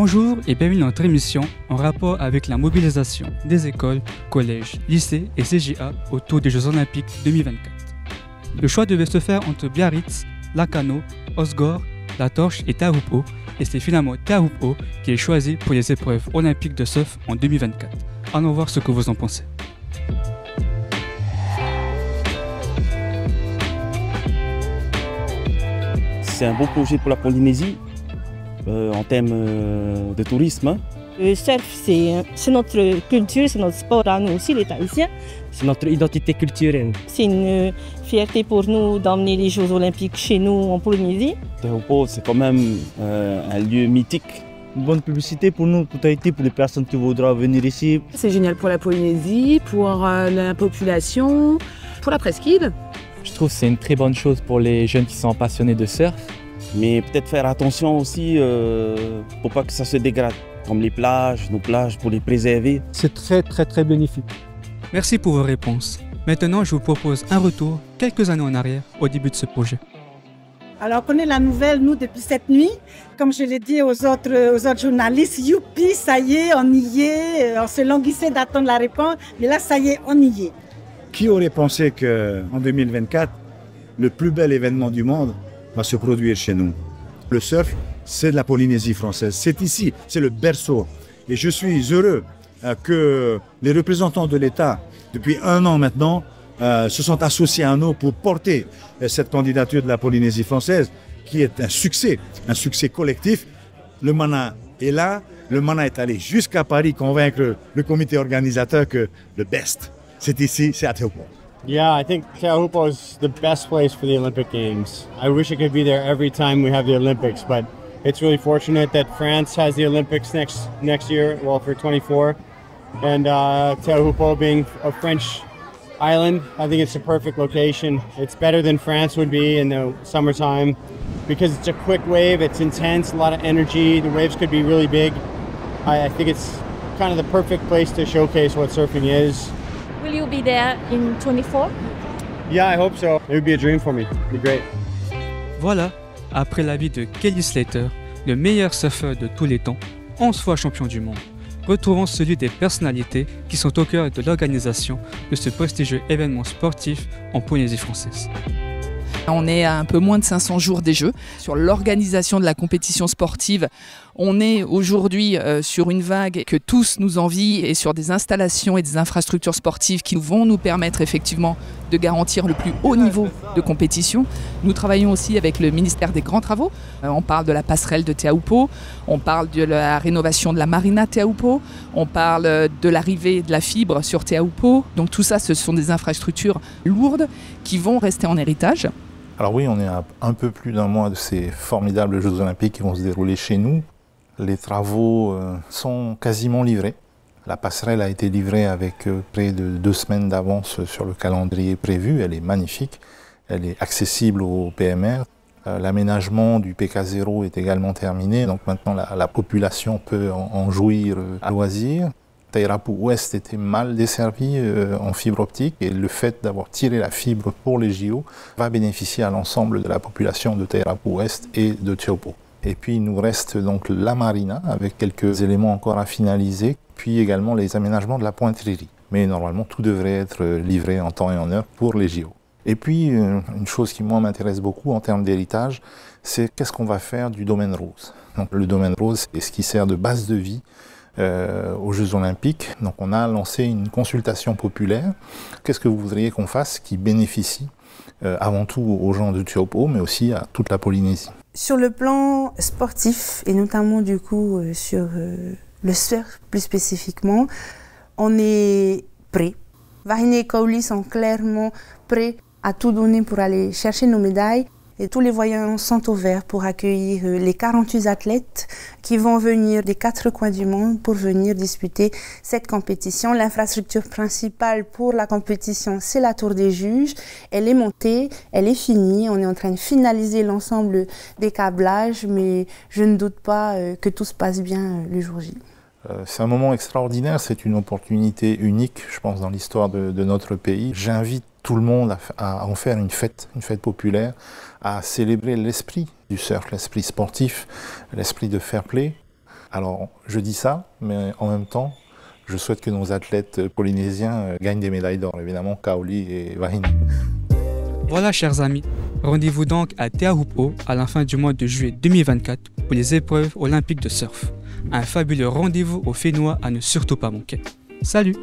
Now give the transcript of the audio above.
Bonjour et bienvenue dans notre émission en rapport avec la mobilisation des écoles, collèges, lycées et CGA autour des Jeux Olympiques 2024. Le choix devait se faire entre Biarritz, Lacanau, Osgore, La Torche et Teahupo'o, et c'est finalement Teahupo'o qui est choisi pour les épreuves olympiques de surf en 2024. Allons voir ce que vous en pensez. C'est un bon projet pour la Polynésie en termes de tourisme. Le surf, c'est notre culture, c'est notre sport à nous aussi, les Tahitiens. C'est notre identité culturelle. C'est une fierté pour nous d'emmener les Jeux Olympiques chez nous en Polynésie. Teahupo'o, c'est quand même un lieu mythique. Une bonne publicité pour nous, pour Tahiti, pour les personnes qui voudront venir ici. C'est génial pour la Polynésie, pour la population, pour la presqu'île. Je trouve que c'est une très bonne chose pour les jeunes qui sont passionnés de surf. Mais peut-être faire attention aussi pour pas que ça se dégrade. Comme les plages, nos plages, pour les préserver. C'est très bénéfique. Merci pour vos réponses. Maintenant, je vous propose un retour quelques années en arrière au début de ce projet. Alors, on connaît la nouvelle, nous, depuis cette nuit. Comme je l'ai dit aux autres journalistes, youpi, ça y est, on y est. On se languissait d'attendre la réponse, mais là, ça y est, on y est. Qui aurait pensé qu'en 2024, le plus bel événement du monde va se produire chez nous? Le surf, c'est de la Polynésie française. C'est ici, c'est le berceau. Et je suis heureux que les représentants de l'État, depuis 1 an maintenant, se sont associés à nous pour porter cette candidature de la Polynésie française, qui est un succès collectif. Le MANA est là, le MANA est allé jusqu'à Paris convaincre le comité organisateur que le best, c'est ici, c'est à Teahupo'o. Yeah, I think Teahupo'o is the best place for the Olympic Games. I wish I could be there every time we have the Olympics, but it's really fortunate that France has the Olympics next year, well, for 24. And Teahupo'o being a French island, I think it's a perfect location. It's better than France would be in the summertime because it's a quick wave, it's intense, a lot of energy, the waves could be really big. I think it's kind of the perfect place to showcase what surfing is. Will you be there in 24? Yeah, I hope so. It would be a dream for me. It'd be great. Voilà, après l'avis de Kelly Slater, le meilleur surfeur de tous les temps, 11 fois champion du monde, retrouvons celui des personnalités qui sont au cœur de l'organisation de ce prestigieux événement sportif en Polynésie française. On est à un peu moins de 500 jours des Jeux. Sur l'organisation de la compétition sportive, on est aujourd'hui sur une vague que tous nous envient et sur des installations et des infrastructures sportives qui vont nous permettre effectivement de garantir le plus haut niveau de compétition. Nous travaillons aussi avec le ministère des Grands Travaux. On parle de la passerelle de Teahupo'o, on parle de la rénovation de la marina Teahupo'o, on parle de l'arrivée de la fibre sur Teahupo'o. Donc tout ça, ce sont des infrastructures lourdes qui vont rester en héritage. Alors oui, on est à un peu plus d'1 mois de ces formidables Jeux Olympiques qui vont se dérouler chez nous. Les travaux sont quasiment livrés. La passerelle a été livrée avec près de 2 semaines d'avance sur le calendrier prévu. Elle est magnifique, elle est accessible au PMR. L'aménagement du PK0 est également terminé, donc maintenant la population peut en jouir à loisir. Teirapu Ouest était mal desservi en fibre optique et le fait d'avoir tiré la fibre pour les JO va bénéficier à l'ensemble de la population de Teirapu Ouest et de Teahupo'o. Et puis il nous reste donc la marina avec quelques éléments encore à finaliser, puis également les aménagements de la pointillerie. Mais normalement tout devrait être livré en temps et en heure pour les JO. Et puis une chose qui moi m'intéresse beaucoup en termes d'héritage, c'est qu'est-ce qu'on va faire du domaine rose. Donc le domaine rose, c'est ce qui sert de base de vie aux Jeux Olympiques. Donc on a lancé une consultation populaire. Qu'est-ce que vous voudriez qu'on fasse qui bénéficie avant tout aux gens de Teahupo'o, mais aussi à toute la Polynésie? Sur le plan sportif, et notamment du coup sur le surf plus spécifiquement, on est prêt. Wahine et Kauli sont clairement prêts à tout donner pour aller chercher nos médailles. Et tous les voyants sont ouverts pour accueillir les 48 athlètes qui vont venir des 4 coins du monde pour venir disputer cette compétition. L'infrastructure principale pour la compétition, c'est la tour des juges. Elle est montée, elle est finie. On est en train de finaliser l'ensemble des câblages, mais je ne doute pas que tout se passe bien le jour J. C'est un moment extraordinaire, c'est une opportunité unique, je pense, dans l'histoire de notre pays. J'invite tout le monde à en faire une fête populaire, à célébrer l'esprit du surf, l'esprit sportif, l'esprit de fair play. Alors, je dis ça, mais en même temps, je souhaite que nos athlètes polynésiens gagnent des médailles d'or, évidemment, Kaoli et Wahine. Voilà, chers amis, rendez-vous donc à Te Ahupo à la fin du mois de juillet 2024 pour les épreuves olympiques de surf. Un fabuleux rendez-vous au Fénois à ne surtout pas manquer. Salut!